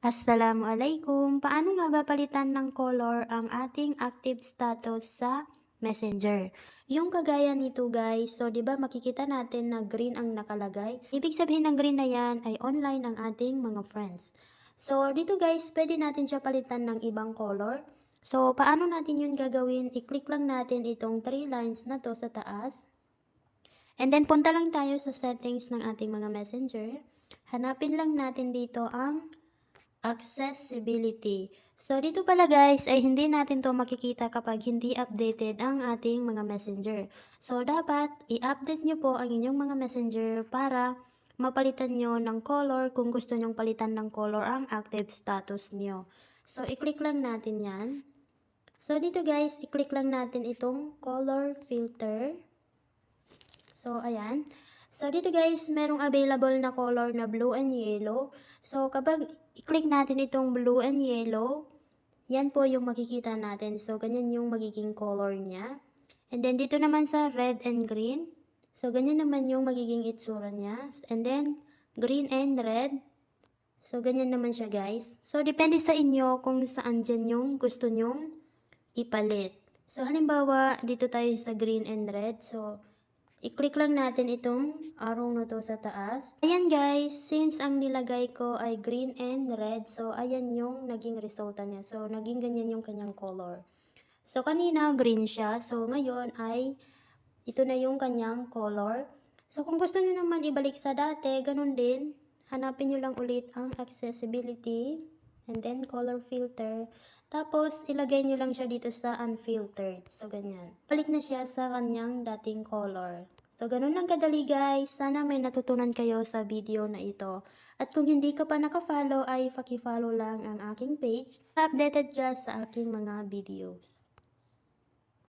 Assalamualaikum. Paano nga ba palitan ng color ang ating active status sa Messenger? Yung kagaya nito guys, so 'di ba makikita natin na green ang nakalagay. Ibig sabihin ng green na 'yan ay online ang ating mga friends. So dito guys, pwede natin siya palitan ng ibang color. So paano natin 'yun gagawin? I-click lang natin itong 3 lines na to sa taas. And then punta lang tayo sa settings ng ating mga Messenger. Hanapin lang natin dito ang accessibility. So, dito pala guys, ay hindi natin to makikita kapag hindi updated ang ating mga messenger. So, dapat i-update nyo po ang inyong mga messenger para mapalitan nyo ng color kung gusto nyong palitan ng color ang active status nyo. So, i-click lang natin yan. So, dito guys, i-click lang natin itong color filter. So, ayan. So, dito guys, merong available na color na blue and yellow. So, kapag i-click natin itong blue and yellow, yan po yung makikita natin. So, ganyan yung magiging color niya. And then, dito naman sa red and green. So, ganyan naman yung magiging itsura niya. And then, green and red. So, ganyan naman siya guys. So, depende sa inyo kung saan dyan yung gusto nyong ipalit. So, halimbawa, dito tayo sa green and red. So, i-click lang natin itong arrow na to sa taas. Ayan guys, since ang nilagay ko ay green and red, so ayan yung naging resulta niya. So, naging ganyan yung kanyang color. So, kanina green siya. So, ngayon ay ito na yung kanyang color. So, kung gusto nyo naman ibalik sa dati, ganun din. Hanapin nyo lang ulit ang accessibility and then color filter. Tapos, ilagay nyo lang siya dito sa unfiltered. So, ganyan. Balik na siya sa kanyang dating color. So, ganun lang kadali guys. Sana may natutunan kayo sa video na ito. At kung hindi ka pa nakafollow, ay paki-follow lang ang aking page para updated ka sa aking mga videos.